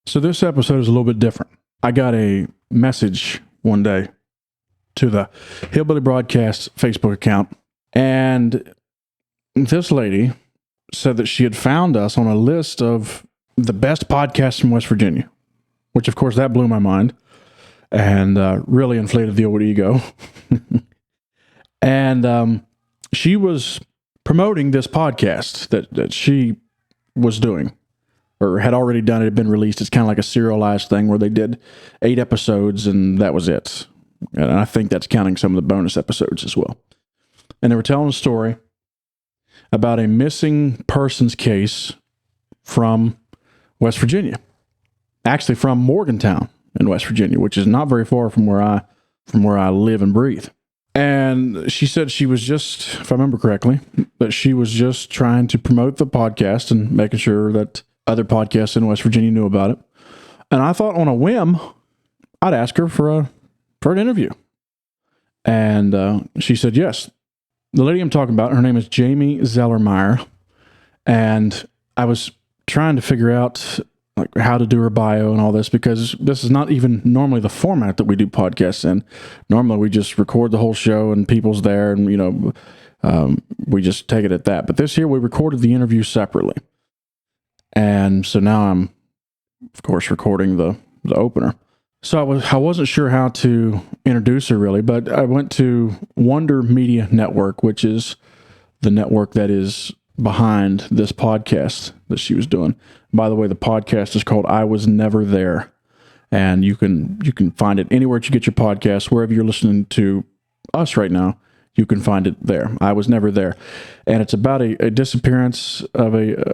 So this episode is a little bit different. I got a message one day to the Hillbilly Broadcast Facebook account, and this lady said that she had found us on a list of the best podcasts from West Virginia, which of course that blew my mind and really inflated the old ego. And she was promoting this podcast that she was doing, or had already done. It had been released. It's kind of like a serialized thing where they did 8 episodes and that was it. And I think that's counting some of the bonus episodes as well. And they were telling a story about a missing persons case from West Virginia. Actually from Morgantown in West Virginia, which is not very far from where I live and breathe. And she said she was just, if I remember correctly, that she was just trying to promote the podcast and making sure that other podcasts in West Virginia knew about it. And I thought on a whim, I'd ask her for an interview. And she said yes. The lady I'm talking about, her name is Jamie Zelermyer. And I was trying to figure out like how to do her bio and all this, because this is not even normally the format that we do podcasts in. Normally we just record the whole show and people's there and, we just take it at that. But this year we recorded the interview separately. And so now I'm, of course, recording the opener. So I wasn't sure how to introduce her really, but I went to Wonder Media Network, which is the network that is behind this podcast that she was doing. By the way, the podcast is called I Was Never There. And you can find it anywhere that you get your podcast, wherever you're listening to us right now. You can find it there. I Was Never There. And it's about a disappearance of a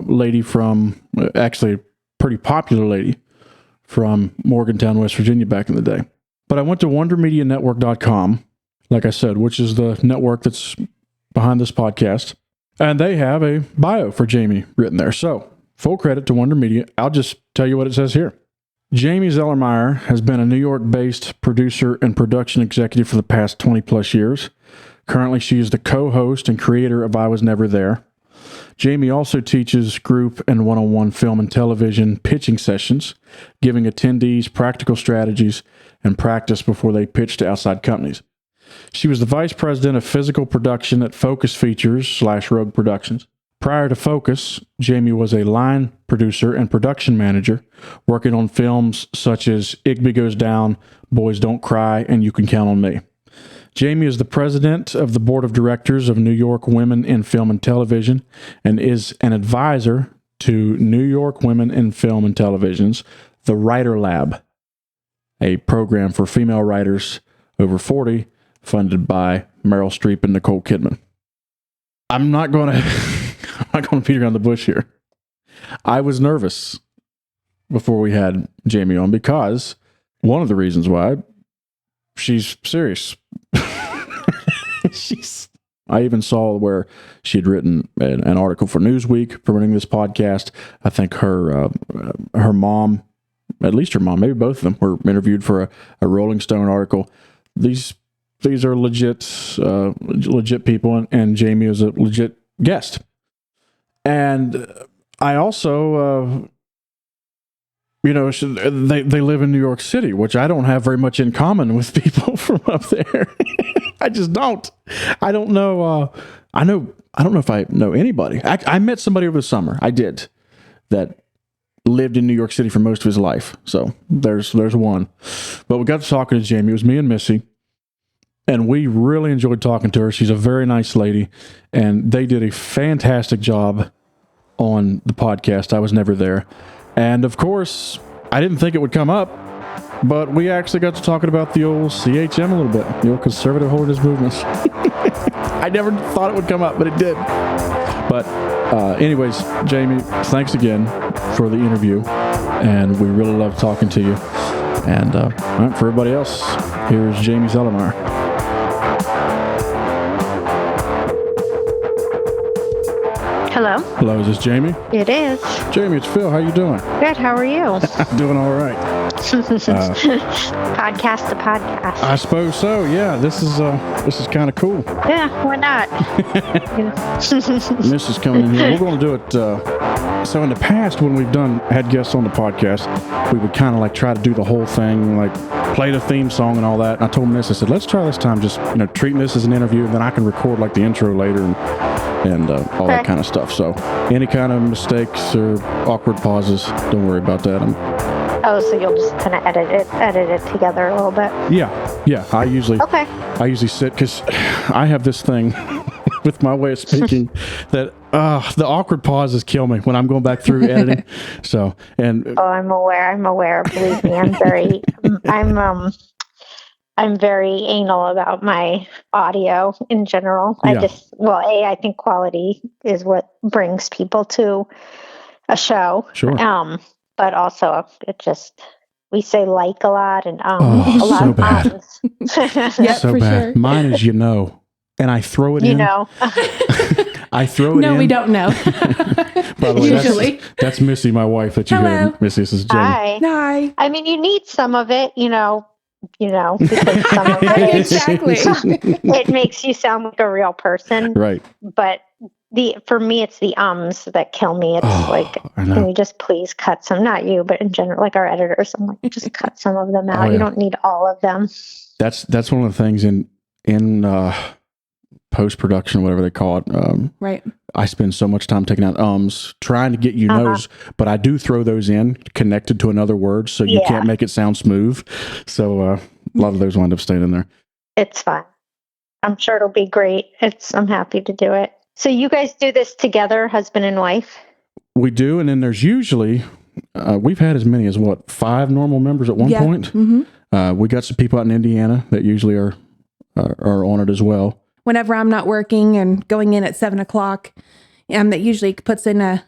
lady from, actually a pretty popular lady from Morgantown, West Virginia back in the day. But I went to wondermedianetwork.com, like I said, which is the network that's behind this podcast. And they have a bio for Jamie written there. So full credit to Wonder Media. I'll just tell you what it says here. Jamie Zelermyer has been a New York-based producer and production executive for the past 20-plus years. Currently, she is the co-host and creator of I Was Never There. Jamie also teaches group and one-on-one film and television pitching sessions, giving attendees practical strategies and practice before they pitch to outside companies. She was the vice president of physical production at Focus Features / Rogue Productions. Prior to Focus, Jamie was a line producer and production manager, working on films such as Igby Goes Down, Boys Don't Cry, and You Can Count on Me. Jamie is the president of the board of directors of New York Women in Film and Television and is an advisor to New York Women in Film and Television's The Writer Lab, a program for female writers over 40, funded by Meryl Streep and Nicole Kidman. I'm not going to beat around the bush here. I was nervous before we had Jamie on because one of the reasons why, she's serious. I even saw where she had written an article for Newsweek promoting this podcast. I think her mom, at least her mom, maybe both of them, were interviewed for a Rolling Stone article. These are legit people, and Jamie is a legit guest. And I also, they live in New York City, which I don't have very much in common with people from up there. I just don't. I don't know. I don't know if I know anybody. I met somebody over the summer. I did, that lived in New York City for most of his life. So there's one. But we got to talking to Jamie. It was me and Missy. And we really enjoyed talking to her. She's a very nice lady. And they did a fantastic job on the podcast. I Was Never There. And of course, I didn't think it would come up, but we actually got to talking about the old CHM a little bit, the old conservative holiness movements. I never thought it would come up, but it did. But anyways, Jamie, thanks again for the interview. And we really love talking to you. And all right, for everybody else, here's Jamie Zelermyer. Hello. Hello. Hello, is this Jamie? It is. Jamie, it's Phil. How you doing? Good. How are you? I'm doing all right. Podcast to podcast. I suppose so. Yeah, this is kind of cool. Yeah, why not? Miss is coming in here. We're going to do it. So in the past, when we've had guests on the podcast, we would kind of like try to do the whole thing, like play the theme song and all that. And I told Miss, I said, let's try this time, just treating this as an interview, and then I can record like the intro later and all that kind of stuff. So any kind of mistakes or awkward pauses, don't worry about that. So you'll just kind of edit it together a little bit. Yeah. I usually sit, because I have this thing with my way of speaking that the awkward pauses kill me when I'm going back through editing. So I'm aware. Believe me, I'm very anal about my audio in general. Yeah. I think quality is what brings people to a show. Sure. But also we say like a lot and a lot so of bad. Yep, so for bad. sure. Mine is and I throw it in. I throw it in. No, we don't know. By the way, usually that's Missy, my wife, that you hear. Missy, this is Jamie. Hi. I mean, you need some of it, because some of it exactly. It makes you sound like a real person. Right. But for me, it's the ums that kill me. It's can you just please cut some? Not you, but in general, like our editors. I'm like, just cut some of them out. You don't need all of them. That's one of the things in post-production, whatever they call it. Right. I spend so much time taking out trying to get knows, but I do throw those in connected to another word, so you can't make it sound smooth. So a lot of those wind up staying in there. It's fun. I'm sure it'll be great. I'm happy to do it. So you guys do this together, husband and wife? We do, and then there's usually we've had as many as 5 normal members at one point. Mm-hmm. We got some people out in Indiana that usually are on it as well. Whenever I'm not working and going in at 7:00, that usually puts in a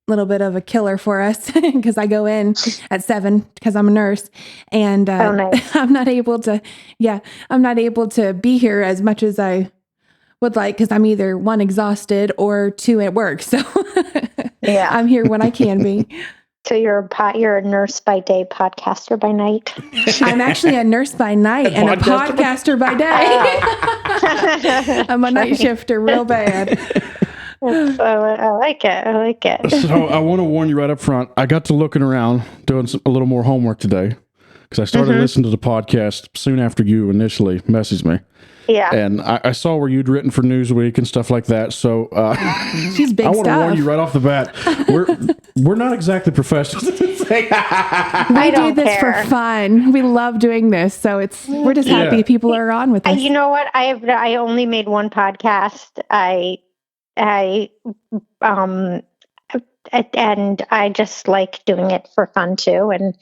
little bit of a killer for us because I go in at 7 because I'm a nurse, and nice. I'm not able to be here as much as I would like, because I'm either 1, exhausted, or 2, at work. So I'm here when I can be. So you're a nurse by day, podcaster by night? I'm actually a nurse by night and a podcaster by day. I'm a night shifter real bad. I like it. So I want to warn you right up front. I got to looking around, doing a little more homework today, because I started listening to the podcast soon after you initially messaged me. Yeah. And I saw where you'd written for Newsweek and stuff like that. So she's big I want to warn you right off the bat. We're not exactly professionals. We do this for fun. We love doing this. So we're just happy people are on with us. You know what? I only made one podcast. And I just like doing it for fun too. And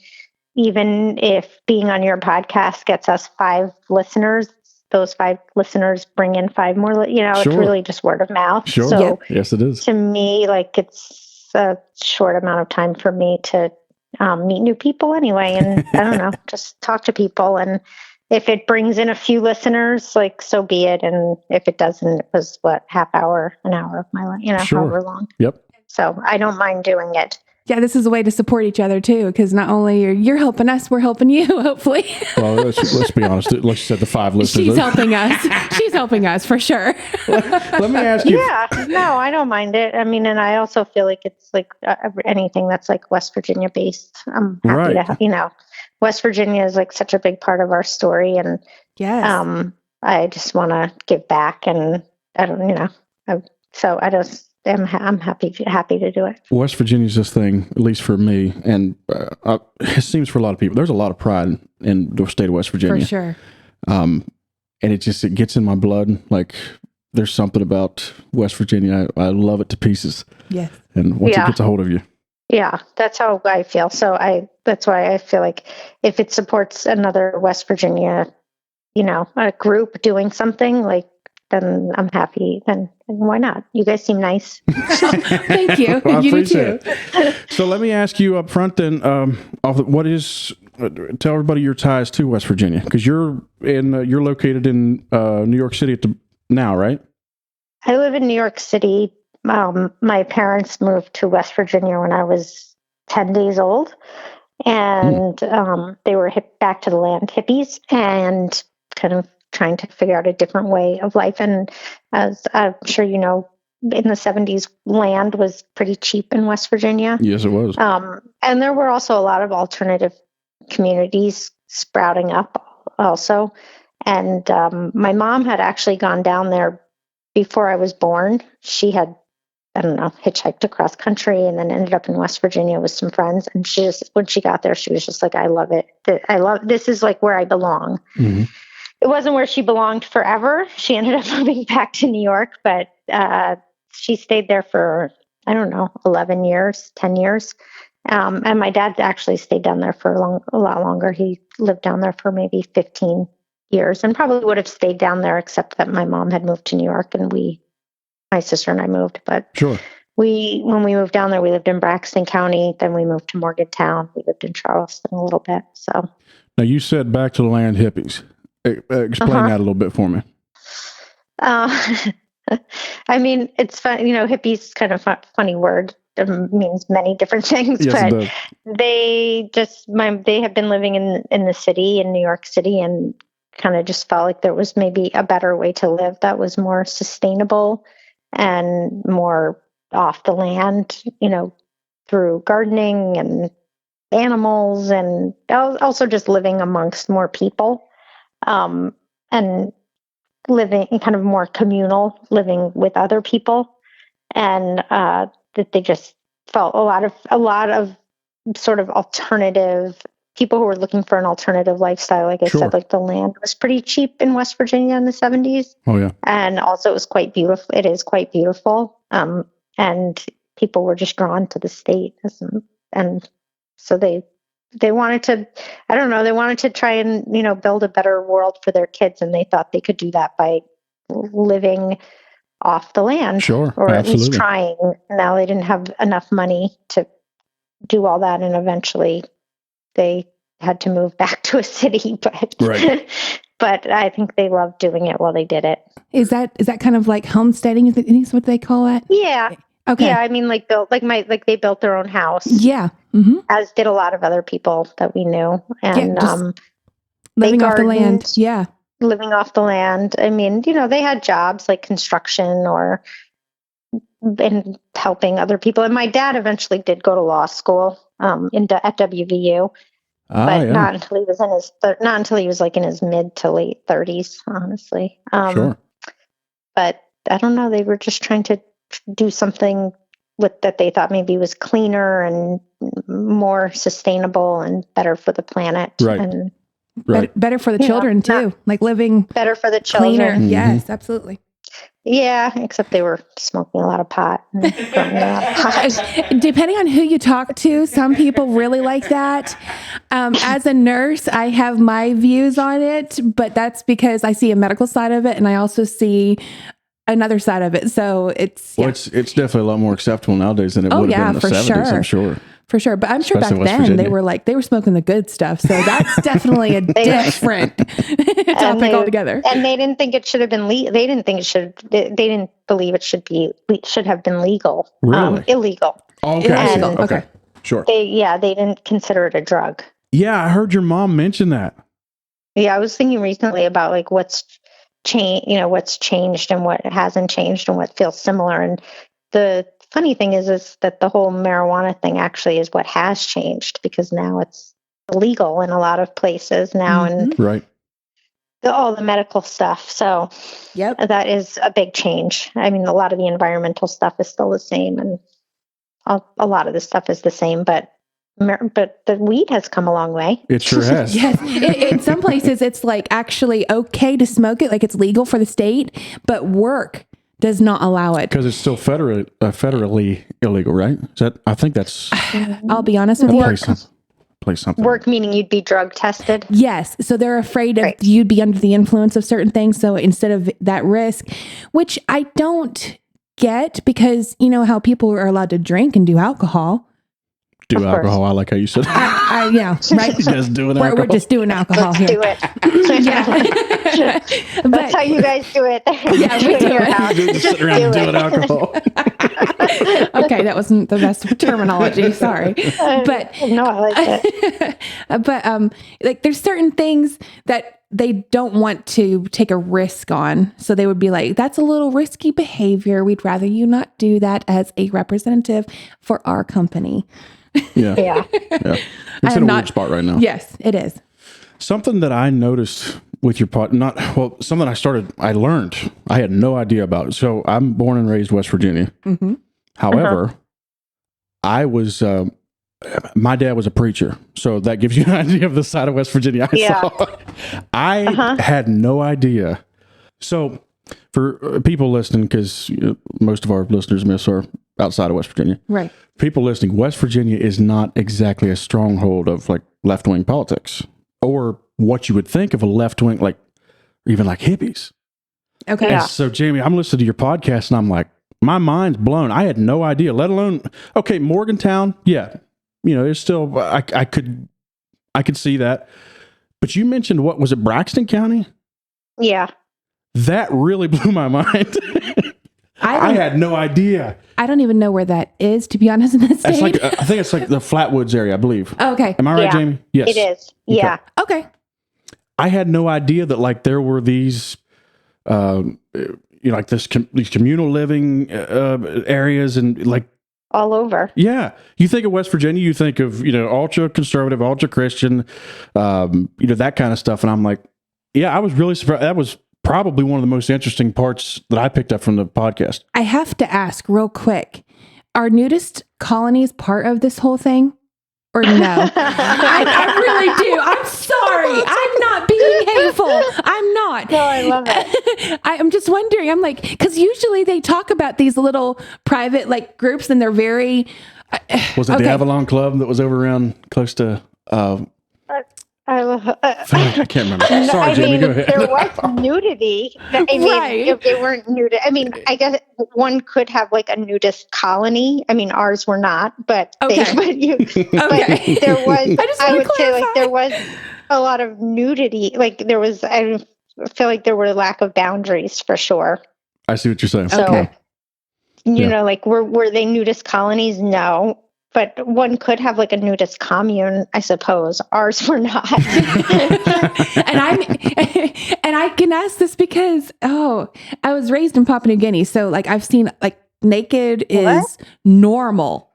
even if being on your podcast gets us 5 listeners, those 5 listeners bring in 5 more, Sure. It's really just word of mouth. Sure. So yes, it is. To me, it's a short amount of time for me to meet new people anyway. And I don't know, just talk to people. And if it brings in a few listeners, so be it. And if it doesn't, it was half hour, an hour of my life, Sure. however long. Yep. So I don't mind doing it. Yeah, this is a way to support each other too, because not only you're helping us, we're helping you, hopefully. Well, let's be honest. Like you said, the 5 listeners. She's helping us. She's helping us for sure. Let me ask you. Yeah, no, I don't mind it. I mean, and I also feel like it's anything that's West Virginia based. I'm happy to, West Virginia is such a big part of our story, and yes, I just want to give back, and I don't, I'm happy to do it. West Virginia's this thing, at least for me, and it seems for a lot of people. There's a lot of pride in the state of West Virginia. For sure. And it gets in my blood. There's something about West Virginia. I love it to pieces. Yes. And once it gets a hold of you. Yeah, that's how I feel. So that's why I feel like if it supports another West Virginia, a group doing something, then I'm happy. Then why not? You guys seem nice. Thank you. Well, you do too. So let me ask you up front then, tell everybody your ties to West Virginia, because you're located in New York City now, right? I live in New York City my parents moved to West Virginia when I was 10 days old. And they were back to the land hippies and kind of trying to figure out a different way of life. And as I'm sure you know, in the 70s, land was pretty cheap in West Virginia. Yes, it was. And there were also a lot of alternative communities sprouting up also. And my mom had actually gone down there before I was born. She had, I don't know, hitchhiked across country and then ended up in West Virginia with some friends. And she just, when she got there, she was just like, I love it. This is like where I belong. Mm-hmm. It wasn't where she belonged forever. She ended up moving back to New York, but she stayed there for, I don't know, 11 years, 10 years. And my dad actually stayed down there for a lot longer. He lived down there for maybe 15 years and probably would have stayed down there, except that my mom had moved to New York and my sister and I moved. But sure. When we moved down there, we lived in Braxton County. Then we moved to Morgantown. We lived in Charleston a little bit. So now you said back to the land hippies. Explain that a little bit for me. I mean, it's fun. You know, hippies is kind of a funny word. It means many different things, yes, but they have been living in the city, in New York City, and kind of just felt like there was maybe a better way to live that was more sustainable and more off the land, you know, through gardening and animals and also just living amongst more people, and living kind of more communal, living with other people. And that they just felt a lot of sort of alternative people who were looking for an alternative lifestyle. Like I said, like the land was pretty cheap in West Virginia in the 70s. Oh yeah. And also it was quite beautiful. It is quite beautiful. And people were just drawn to the state. And so they wanted to, I don't know, they wanted to try and, you know, build a better world for their kids. And they thought they could do that by living off the land, or at least trying. Now they didn't have enough money to do all that, and eventually they had to move back to a city. But but I think they loved doing it while they did it. Is that kind of like homesteading? Is what they call it? Yeah. Okay. Yeah, I mean, they built their own house. Yeah. Mm-hmm. As did a lot of other people that we knew, and living off the land. Yeah. Living off the land. I mean, you know, they had jobs like construction or in helping other people. And my dad eventually did go to law school at WVU, but not until he was like in his mid to late 30s, honestly. Sure. But I don't know. They were just trying to do something that they thought maybe was cleaner and more sustainable and better for the planet. Right. And better for the children too, like living better for the children. Cleaner. Mm-hmm. Yes, absolutely. Yeah, except they were smoking a lot of pot. Depending on who you talk to, some people really like that. As a nurse, I have my views on it, but that's because I see a medical side of it, and I also see another side of it. So it's it's definitely a lot more acceptable nowadays than it would have been in the 70s. I'm sure. For sure. But I'm sure especially back then they were smoking the good stuff. So that's definitely a different topic altogether. And they didn't think it should have been they didn't believe it should have been legal. Really? Illegal. Okay. Okay. Sure. They didn't consider it a drug. Yeah, I heard your mom mention that. Yeah, I was thinking recently about like what's changed and what hasn't changed and what feels similar. And the funny thing is that the whole marijuana thing actually is what has changed, because now it's illegal in a lot of places now, and all the medical stuff. So that is a big change. I mean, a lot of the environmental stuff is still the same, and a lot of the stuff is the same, but the weed has come a long way. It sure has. Yes. In some places, it's like actually okay to smoke it, like it's legal for the state, but work does not allow it because it's still federally illegal, right? I think that's. I'll be honest with you. Play something. Work meaning you'd be drug tested. Yes, so they're afraid of you'd be under the influence of certain things. So instead of that risk, which I don't get, because you know how people are allowed to drink and do alcohol. do Of course. alcohol. I like how you said that. Yeah, right. You guys doing alcohol? We're just doing alcohol Let's here. do it. Yeah. That's how you guys do it. Yeah, we do your it. house. Just sit around and do doing it. alcohol. Okay, that wasn't the best terminology. Sorry, but No, I like it. but like there's certain things that they don't want to take a risk on, so they would be like, "That's a little risky behavior. We'd rather you not do that as a representative for our company." Yeah. Yeah. Yeah. It's in a weird spot right now. Yes, it is. Something that I noticed with your something I learned, I had no idea about. So I'm born and raised West Virginia. Mm-hmm. However, I was, my dad was a preacher. So that gives you an idea of the side of West Virginia I saw. I had no idea. So for people listening, because most of our listeners are outside of West Virginia. Right. People listening, West Virginia is not exactly a stronghold of like left-wing politics or what you would think of a left-wing, like even like hippies. Okay. Yeah. And so Jamie, I'm listening to your podcast and I'm like, my mind's blown. I had no idea, let alone, okay, Morgantown. Yeah. It's still, I could see that. But you mentioned, what was it? Braxton County? Yeah. That really blew my mind. I had no idea. I don't even know where that is, to be honest, in the state. It's like, I think it's like the Flatwoods area, I believe. Okay. Am I right, Yeah, Jamie? Yes. It is. Yeah. Okay. I had no idea that like there were these, like these communal living areas and like All over. yeah. You think of West Virginia, you think of ultra conservative, ultra Christian, that kind of stuff, and I'm like, yeah, I was really surprised. That was probably one of the most interesting parts that I picked up from the podcast. I have to ask real quick, are nudist colonies part of this whole thing? Or no? I really do. I'm sorry. I'm not being hateful. I'm not. No, I love it. I'm just wondering. I'm like, because usually they talk about these little private like groups and they're very... Was it the Avalon Club that was over around close to... I can't remember. Sorry, Jamie, go ahead. There was nudity. I mean, Right. if they weren't nudist, I mean, I guess one could have like a nudist colony. I mean, ours were not, but Okay. but there was. I would say like there was a lot of nudity. Like there was. I feel like there were a lack of boundaries for sure. I see what you're saying. So, Okay. like were they nudist colonies? No. But one could have like a nudist commune, I suppose. Ours were not. and I can ask this because I was raised in Papua New Guinea, so like I've seen like naked is normal.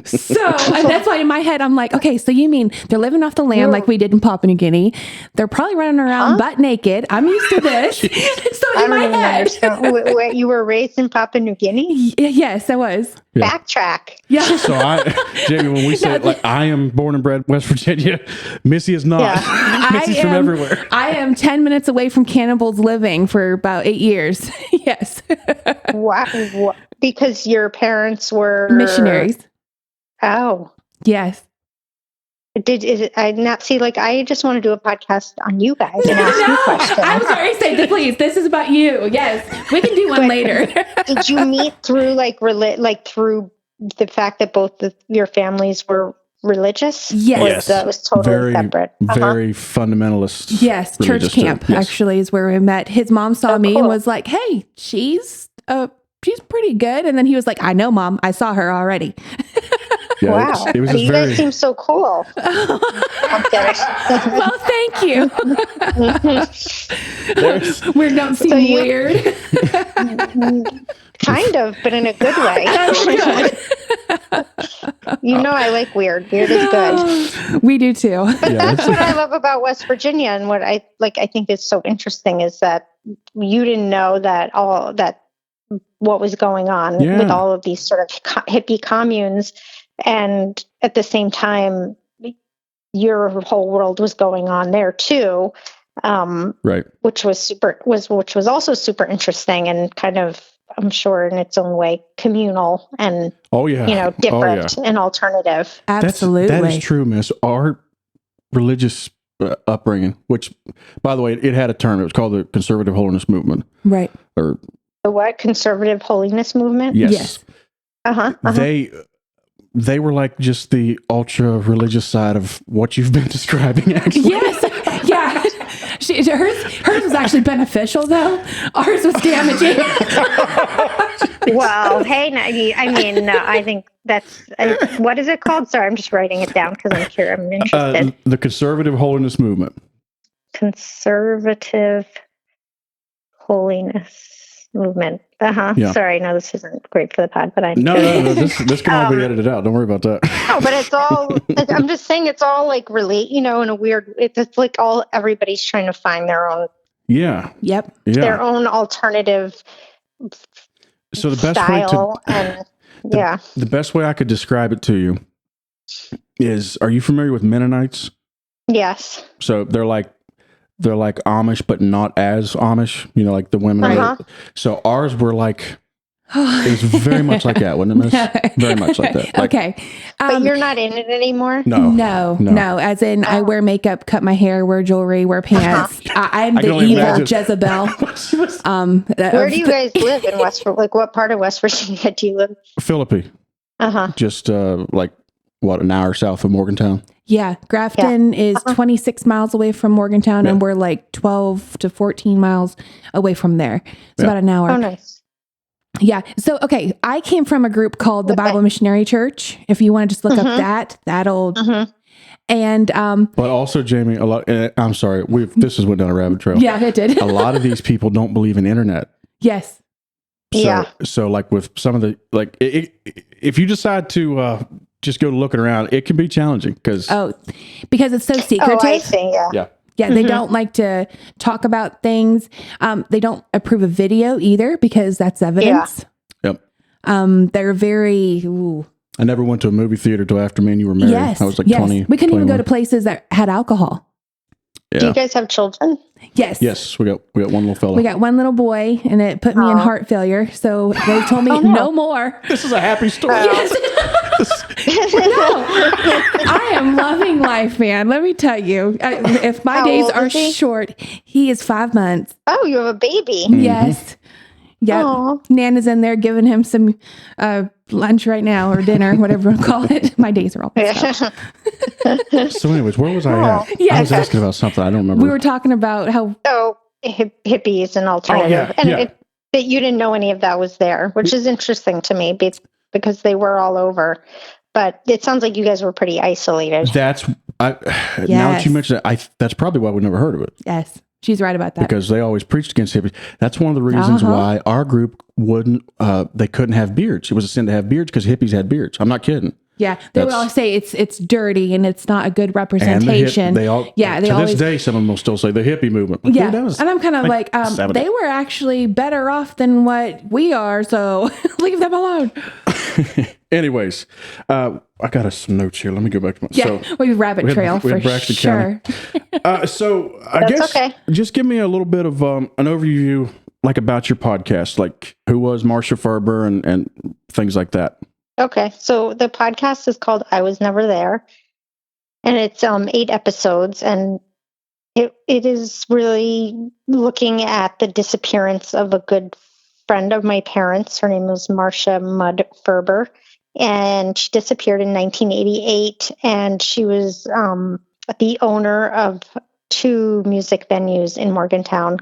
So and that's why in my head I'm like, okay, so you mean they're living off the land like we did in Papua New Guinea? They're probably running around butt naked. I'm used to this. So in my head, Wait, you were raised in Papua New Guinea? Yes, I was. Yeah. Backtrack. Yeah. So Jamie, when we say like I am born and bred West Virginia, Missy is not. Yeah. Missy's from everywhere. I am 10 minutes away from Cannibals living for about 8 years. Yes. Wow. Because your parents were Missionaries. Oh. Yes. I not see? Like, I just want to do a podcast on you guys and ask you questions. I'm sorry, say please. This is about you. Yes, we can do one later. Did you meet through through the fact that both your families were religious? Yes. Or that was totally separate. Very fundamentalist. Yes, church religious camp too. Yes. actually is where we met. His mom saw me cool. and was like, "Hey, she's pretty good." And then he was like, "I know, Mom. I saw her already." Yeah, Wow. it was just You very. guys seem so cool. I'm kidding. Well, thank you. We don't seem So you- weird. Kind of, but in a good way. That's good. I like weird. Weird is good. We do too. But Yeah, that's what I love about West Virginia, and what I think is so interesting is that you didn't know that what was going on with all of these sort of hippie communes, and at the same time, your whole world was going on there too, right. which was also super interesting and kind of, I'm sure, in its own way, communal and different and alternative. Absolutely. That is true, Miss. Our religious upbringing, which, by the way, it had a term. It was called the Conservative Holiness Movement. Right. Or The what? Conservative Holiness Movement? yes. Yes. Uh-huh. They they were like just the ultra religious side of what you've been describing, actually. Yes. Yeah. Hers was actually beneficial, though. Ours was damaging. Well, hey, I think that's, what is it called? Sorry, I'm just writing it down because I'm curious. I'm interested. The conservative holiness movement. Conservative holiness movement. Yeah. Sorry, no, this isn't great for the pod, but I'm No, curious. this can all be edited out. Don't worry about that. No, but it's all, I'm just saying it's all like relate, in a weird, it's like everybody's trying to find their own, Yeah. Yep. their own alternative So the best style. the best way I could describe it to you is, are you familiar with Mennonites? Yes. So they're like Amish, but not as Amish, like the women. Uh-huh. So ours were like, it was very much like that, wasn't it, miss? Very much like that. Like, Okay. But you're not in it anymore? No. As in, I wear makeup, cut my hair, wear jewelry, wear pants. I'm the can only evil imagine. Jezebel. Where do you guys live in West? Like, what part of West Virginia do you live? Philippi. Uh-huh. Just an hour south of Morgantown. Yeah. Grafton is 26 miles away from Morgantown, and we're like 12 to 14 miles away from there. It's about an hour. Oh, nice. Yeah. So, okay. I came from a group called the Bible Missionary Church. If you want to just look up that old. And, But also, Jamie, I'm sorry, this has went down a rabbit trail. yeah, it did. A lot of these people don't believe in internet. Yes. So like with some of the, if you decide to just go looking around, it can be challenging because it's so secretive. Oh, I see. Yeah. Yeah, they don't like to talk about things. They don't approve of video either because that's evidence. Yep. They're very. Ooh. I never went to a movie theater till after me and you were married. Yes. I was like yes. 20. We couldn't even 21. go to places that had alcohol. Yeah. Do you guys have children? Yes. Yes, we got one little fellow. We got one little boy, and it put me in heart failure. So they told me no more. This is a happy story. Yes. No, I am loving life, man. Let me tell you. If my How days old are is he? short, he is 5 months. Oh, you have a baby. Yes. Yep. Aw. Nana's in there giving him some lunch right now, or dinner, whatever you call it. My days are all messed up. So anyways, where was I at? Yeah. I was asking about something. I don't remember. We were talking about how Hippies and alternative. That you didn't know any of that was there, which is interesting to me because they were all over. But it sounds like you guys were pretty isolated. Now that you mention it, that's probably why we never heard of it. yes, she's right about that. Because they always preached against hippies. That's one of the reasons why our group they couldn't have beards. It was a sin to have beards because hippies had beards. I'm not kidding. Yeah, they would always say it's dirty and it's not a good representation. They always this day, some of them will still say the hippie movement. Like, yeah, who does? and I'm kind of like they were actually better off than what we are, so leave them alone. Anyways, I got some notes here. Let me go back to my. Yeah, we rabbit trail for sure. So I guess just give me a little bit of an overview, like about your podcast, like who was Marsha Ferber and things like that. Okay, so the podcast is called I Was Never There, and it's 8 episodes, and it is really looking at the disappearance of a good friend of my parents. Her name was Marsha Mudd Ferber, and she disappeared in 1988, and she was the owner of 2 music venues in Morgantown,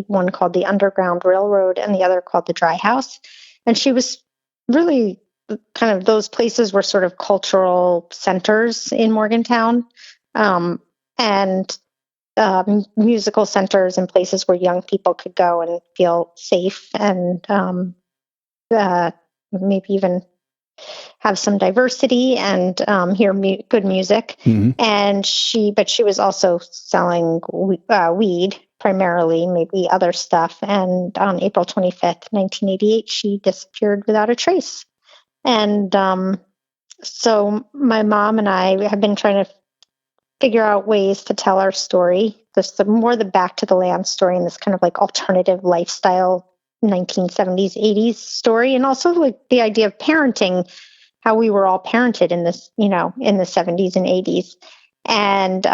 one called the Underground Railroad and the other called the Dry House, and she was really kind of, those places were sort of cultural centers in Morgantown, and musical centers and places where young people could go and feel safe and maybe even have some diversity and hear good music. Mm-hmm. And she was also selling weed primarily, maybe other stuff. And on April 25th, 1988, she disappeared without a trace. And so my mom and I have been trying to figure out ways to tell our story. The back to the land story and this kind of like alternative lifestyle 1970s, 80s story. And also like the idea of parenting, how we were all parented in this, in the 70s and 80s. And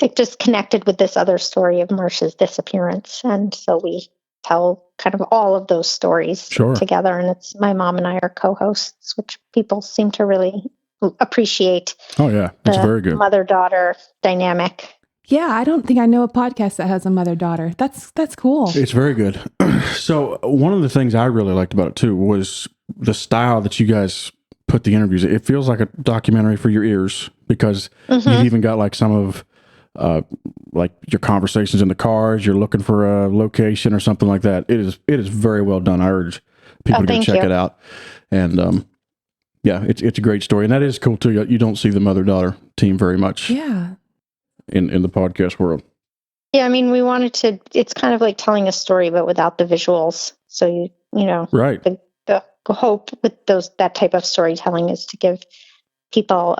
it just connected with this other story of Marsha's disappearance. And so we tell kind of all of those stories Sure. together. And it's my mom and I are co-hosts, which people seem to really appreciate. Oh yeah, it's very good. Mother-daughter dynamic. Yeah, I don't think I know a podcast that has a mother-daughter. That's cool. It's very good. So one of the things I really liked about it too was the style that you guys put the interviews. It feels like a documentary for your ears because you've even got like some of like your conversations in the cars. You're looking for a location or something like that. It is very well done. I urge people to go check it out. And yeah, it's a great story, and that is cool too. You don't see the mother-daughter team very much. Yeah. In the podcast world. Yeah, I mean, we wanted to. It's kind of like telling a story, but without the visuals. So you know, right. The hope with that type of storytelling is to give people,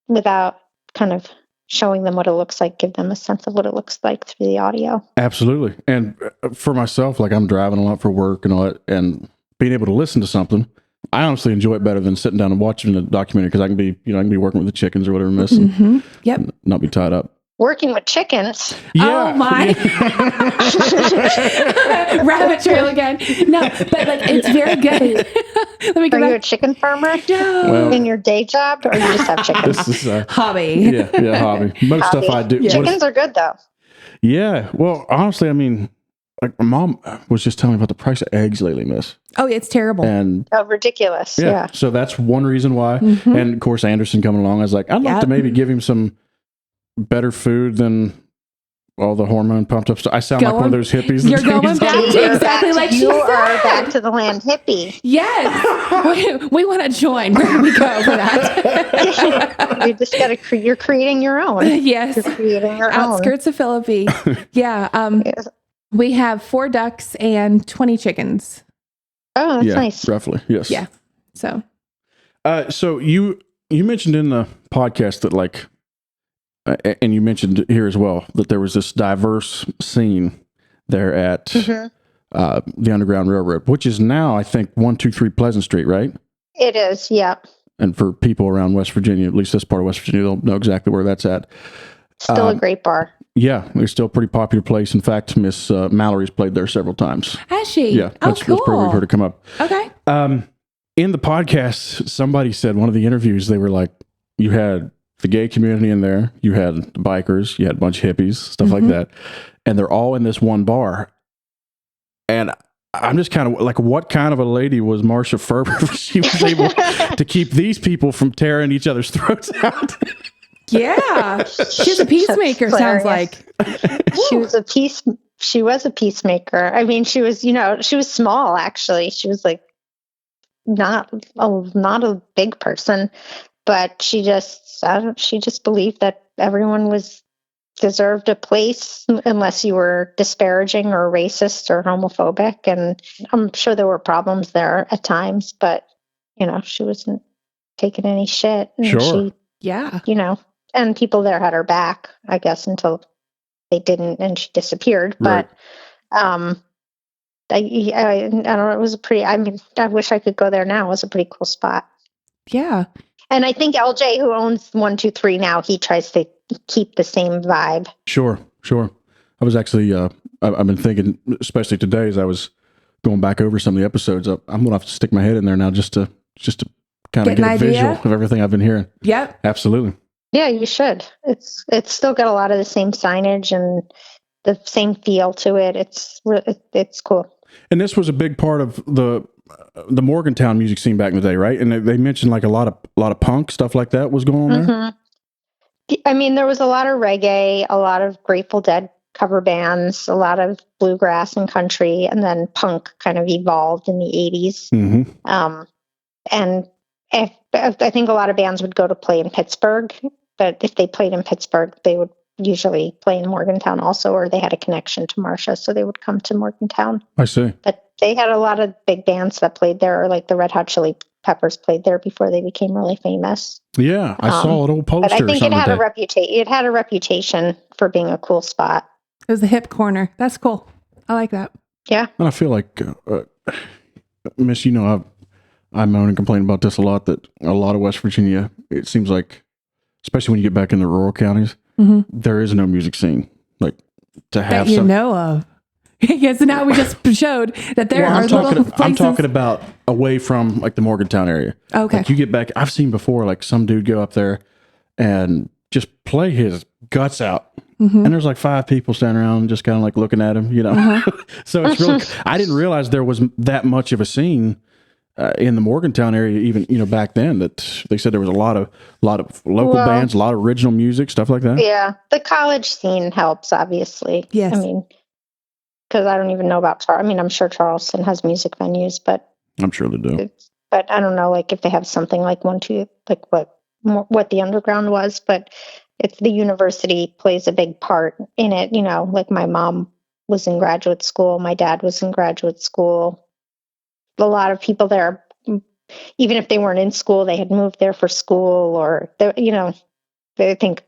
without kind of showing them what it looks like, give them a sense of what it looks like through the audio. Absolutely. And for myself, like I'm driving a lot for work and all that, and being able to listen to something, I honestly enjoy it better than sitting down and watching a documentary because I can be working with the chickens or whatever, missing, Yep, not be tied up. Working with chickens. Yeah. Oh my! Rabbit trail again. No, but like it's very good. Let me go Are back. you a chicken farmer? No. Well, in your day job, or you just have chickens? This is Hobby. yeah, hobby. Most Hobby. stuff I do. Chickens are good though. Yeah. Well, honestly, I mean, like my mom was just telling me about the price of eggs lately, miss. Oh, it's terrible. And Oh, ridiculous. Yeah. so that's one reason why. And of course, Anderson coming along, I was like, I'd like to maybe give him some better food than all the hormone pumped up stuff. I sound like one of those hippies. You're going back to exactly like she are said. back to the land hippie. Yes. we want to join. Where do we go for that? You just got to. You're creating your own. Yes. You're creating your Outskirts of Philippi. Yeah. Yes. We have 4 ducks and 20 chickens. Oh, that's nice. Roughly, yes. Yeah. So. So you mentioned in the podcast that like, and you mentioned here as well that there was this diverse scene there at the Underground Railroad, which is now I think 123 Pleasant Street, right? It is. Yeah. And for people around West Virginia, at least this part of West Virginia, they'll know exactly where that's at. Still a great bar. Yeah, it's still a pretty popular place. In fact, Miss Mallory's played there several times. Has she? Yeah, that's cool. where we've heard it come up. Okay. In the podcast, somebody said one of the interviews, they were like, you had the gay community in there, you had the bikers, you had a bunch of hippies, stuff like that, and they're all in this one bar. And I'm just kind of like, what kind of a lady was Marsha Ferber? She was able to keep these people from tearing each other's throats out. Yeah. She's a peacemaker, sounds like. She was a peacemaker. I mean, she was small actually. She was like not a big person, but she just believed that everyone deserved a place unless you were disparaging or racist or homophobic. And I'm sure there were problems there at times, but she wasn't taking any shit. And sure. And people there had her back, I guess, until they didn't, and she disappeared. Right. But I don't know. It was I wish I could go there now. It was a pretty cool spot. Yeah. And I think LJ, who owns 123 now, he tries to keep the same vibe. Sure. I was actually, I've been thinking, especially today, as I was going back over some of the episodes, I'm going to have to stick my head in there now just to kind of get a visual of everything I've been hearing. Yep. Absolutely. Yeah, you should. It's still got a lot of the same signage and the same feel to it. It's cool. And this was a big part of the Morgantown music scene back in the day, right? And they mentioned like a lot of punk stuff like that was going on there. I mean, there was a lot of reggae, a lot of Grateful Dead cover bands, a lot of bluegrass and country, and then punk kind of evolved in the 80s. And I think a lot of bands would go to play in Pittsburgh, but if they played in Pittsburgh, they would usually play in Morgantown also, or they had a connection to Marsha, so they would come to Morgantown. I see. But they had a lot of big bands that played there, or like the Red Hot Chili Peppers played there before they became really famous. Yeah, I saw an old poster. But I think it had a reputation. It had a reputation for being a cool spot. It was the hip corner. That's cool. I like that. Yeah. And I feel like, Miss, I moan and complain about this a lot, that a lot of West Virginia, it seems like, especially when you get back in the rural counties, there is no music scene. Like to have that you know of. Yeah, so now we just showed that there are little places. I'm talking about away from like the Morgantown area. Okay. Like you get back, I've seen before like some dude go up there and just play his guts out. And there's like 5 people standing around just kind of like looking at him, you know. So it's really, I didn't realize there was that much of a scene in the Morgantown area, even, you know, back then, that they said there was a lot of local bands, a lot of original music, stuff like that. Yeah. The college scene helps, obviously. Yes. I mean, because I don't even know about I mean, I'm sure Charleston has music venues, but I'm sure they do. But I don't know, like if they have something like like what the underground was, but it's the university plays a big part in it. You know, like my mom was in graduate school, my dad was in graduate school. A lot of people there, even if they weren't in school, they had moved there for school, or you know, I think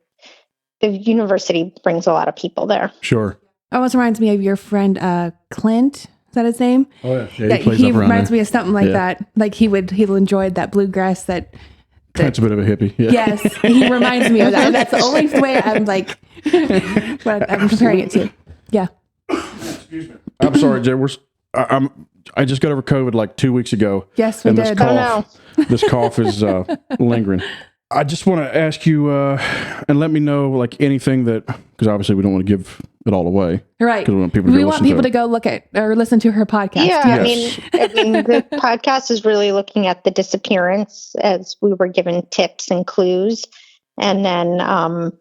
the university brings a lot of people there. Sure. Almost reminds me of your friend Clint. Is that his name? Oh yeah, he reminds me of something like that. Like he enjoyed that bluegrass. Clint's a bit of a hippie. Yeah. Yes, he reminds me of that. That's the only way I'm like, what I'm comparing it to. Yeah. Excuse me. I'm sorry, Jay. I just got over COVID like 2 weeks ago. Yes, we did. This cough is lingering. I just want to ask you and let me know like anything that, because obviously we don't want to give it all away. Right. Because we want people to go look at or listen to her podcast. Yeah, Yes. I mean, the podcast is really looking at the disappearance as we were given tips and clues, and then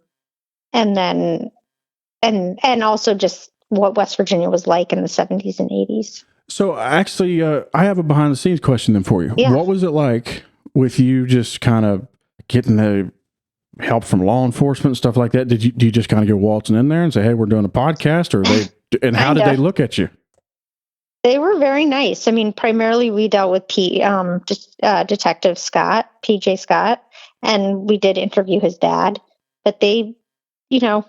also just what West Virginia was like in the 70s and 80s. So actually, I have a behind the scenes question then for you. Yeah. What was it like with you just kind of getting the help from law enforcement and stuff like that? Do you just kind of go waltzing in there and say, "Hey, we're doing a podcast," or and how did they look at you? They were very nice. I mean, primarily we dealt with Detective Scott, PJ Scott, and we did interview his dad. But they, you know,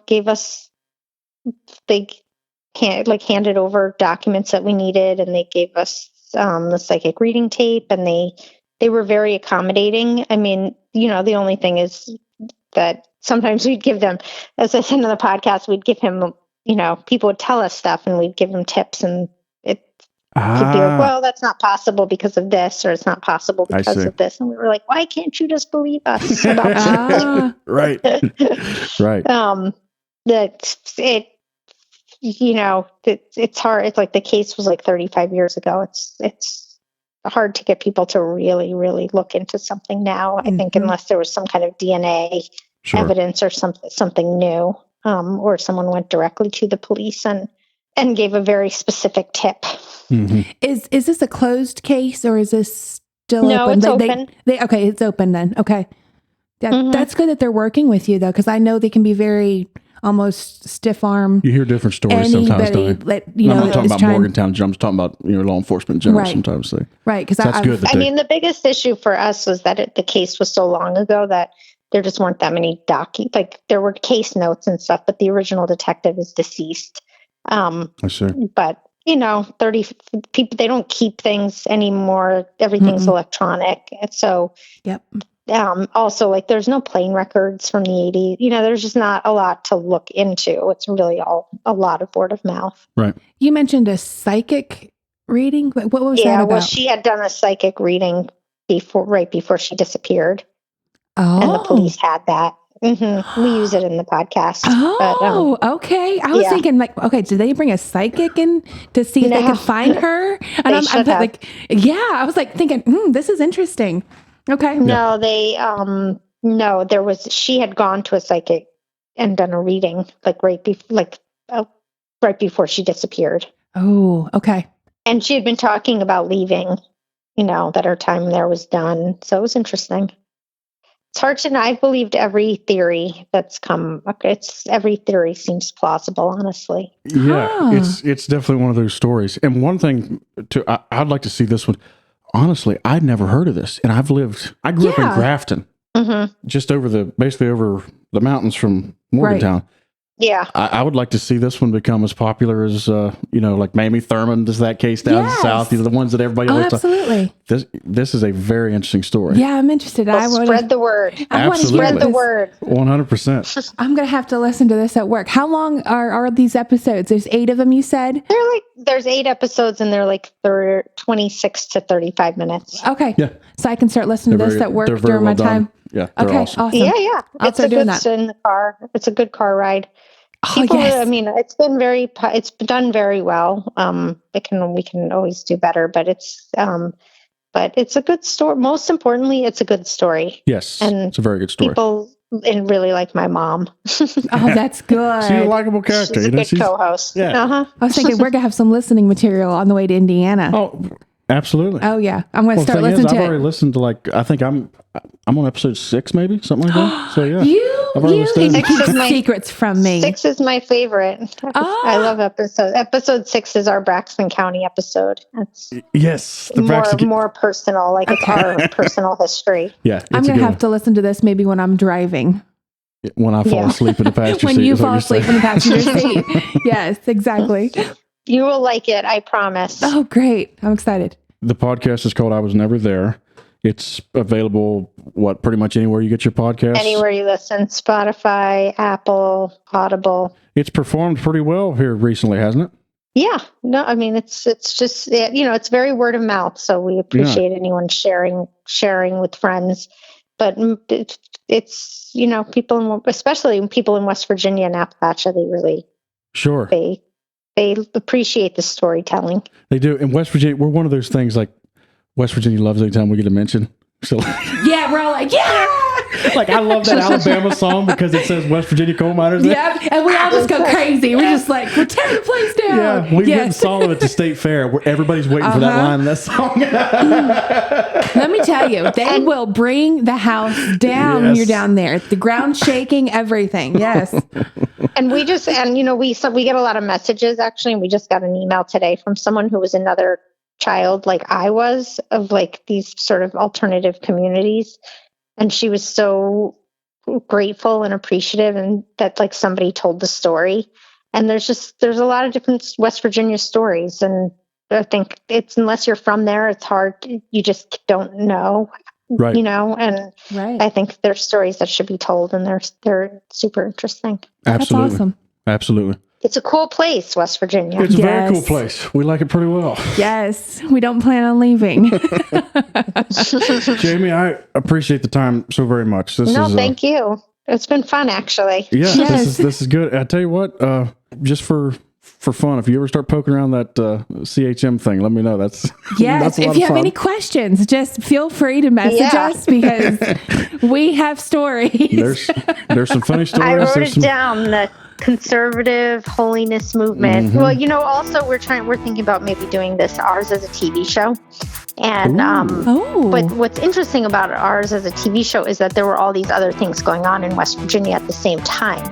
handed over documents that we needed, and they gave us the psychic reading tape, and they were very accommodating. I mean, you know, the only thing is that sometimes we'd give them, as I said in the podcast, we'd give him, you know, people would tell us stuff and we'd give them tips, and it could be like, well, that's not possible because of this, or it's not possible because of this. And we were like, why can't you just believe us about something? Right. Right. You know, it's hard. It's like the case was like 35 years ago. It's hard to get people to really, really look into something now. I think unless there was some kind of DNA evidence or something new, or someone went directly to the police and gave a very specific tip. Mm-hmm. Is this a closed case, or is this still no, open? It's open. Okay, it's open then. Okay. That's good that they're working with you though, because I know they can be very almost stiff arm. You hear different stories sometimes, don't you? I'm not talking about Morgantown. I'm just talking about law enforcement in general. Sometimes right, because that's good. I mean, the biggest issue for us was that the case was so long ago that there just weren't that many like there were case notes and stuff, but the original detective is deceased. I see. But 30 people, they don't keep things anymore. Everything's electronic. So, yep. Also, like, there's no plane records from the 80s. There's just not a lot to look into. It's really a lot of word of mouth. Right. You mentioned a psychic reading. What was that about? Well, she had done a psychic reading right before she disappeared. Oh. And the police had that. Mm-hmm. We use it in the podcast. Oh, okay. I was thinking, like, okay, did they bring a psychic in to see if they could find her? And I'm like, I was like thinking, this is interesting. Okay. No, she had gone to a psychic and done a reading right before she disappeared. Oh, okay. And she had been talking about leaving, that her time there was done. So it was interesting. It's hard to know. I've believed every theory that's come up. Every theory seems plausible, honestly. Yeah, it's definitely one of those stories. And one thing I'd like to see this one. Honestly, I'd never heard of this, and I grew up in Grafton, just basically over the mountains from Morgantown. Right. Yeah. I would like to see this one become as popular as, like Mamie Thurman does that case down south. The ones that everybody always absolutely. This is a very interesting story. Yeah, I'm interested. Well, spread the word. I want to spread the word. 100%. I'm going to have to listen to this at work. How long are these episodes? There's 8 of them, you said? There's 8 episodes and they're 26 to 35 minutes. Okay. Yeah. So I can start listening to this at work during my time. Yeah. They're awesome. Yeah. It's a good in the car. It's a good car ride. People, I mean, it's done very well. We can always do better, but it's a good story. Most importantly, it's a good story. Yes. And it's a very good story. People really like my mom. Oh, that's good. She's a likable character. She's a good co-host. Yeah. Uh-huh. I was thinking we're going to have some listening material on the way to Indiana. Oh, absolutely. Oh, yeah. I'm going to start listening to it. I've already listened to I think I'm on episode 6 maybe, something like that. So yeah. You keep my secrets from me. 6 is my favorite. I love episode 6 is our Braxton County episode. It's more personal, like it's our personal history. Yeah. I'm going to have to listen to this maybe when I'm driving. When I fall asleep in the passenger seat. When you fall asleep in the passenger seat. Yes, exactly. You will like it, I promise. Oh, great. I'm excited. The podcast is called I Was Never There. It's available, pretty much anywhere you get your podcasts? Anywhere you listen, Spotify, Apple, Audible. It's performed pretty well here recently, hasn't it? Yeah. No, I mean, it's just, it's very word of mouth. So we appreciate anyone sharing with friends. But it's, people, especially people in West Virginia and Appalachia, they really, they appreciate the storytelling. They do. In West Virginia, we're one of those things like West Virginia loves anytime we get a mention. So yeah, we're all like, yeah. Like I love that Alabama song because it says West Virginia coal miners. Yeah, and we all just go crazy. We're just like, we're tearing the place down. Yeah, we went and saw them at the state fair where everybody's waiting for that line in that song. Let me tell you, they will bring the house down when you're down there. The ground shaking, everything. Yes. And we get a lot of messages actually, and we just got an email today from someone who was another child like I was of like these sort of alternative communities. And she was so grateful and appreciative and that like somebody told the story. And there's a lot of different West Virginia stories. And I think unless you're from there, it's hard. You just don't know, right. And I think there's stories that should be told and they're super interesting. Absolutely. That's awesome. Absolutely. It's a cool place, West Virginia. It's a very cool place. We like it pretty well. Yes. We don't plan on leaving. Jamie, I appreciate the time so very much. Thank you. It's been fun, actually. Yeah, yes. This is good. I tell you what, just for fun, if you ever start poking around that CHM thing, let me know. That's yes. If you have any questions, just feel free to message us because we have stories. There's some funny stories. I wrote it down. The conservative holiness movement. Mm-hmm. Well, also we're thinking about maybe doing ours as a TV show. And but what's interesting about ours as a TV show is that there were all these other things going on in West Virginia at the same time.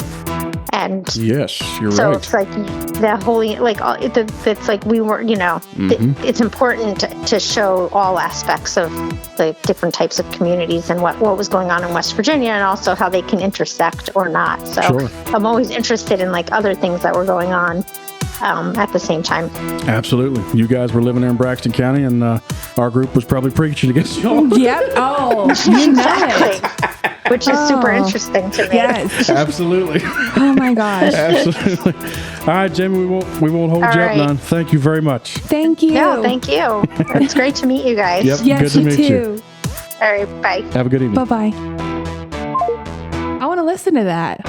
And yes, you're right. So it's like the holy, it's like we were, it's important to show all aspects of the different types of communities and what was going on in West Virginia and also how they can intersect or not. So I'm always interested in like other things that were going on at the same time. Absolutely. You guys were living there in Braxton County and our group was probably preaching against y'all. Yep. Oh, exactly. Which is super interesting to me. Yes. Absolutely. Oh my gosh. Absolutely. All right, Jamie, we won't hold you up none. Thank you very much. Thank you. No, thank you. It's great to meet you guys. Yep. Yes, good to meet you. All right, bye. Have a good evening. Bye-bye. I want to listen to that.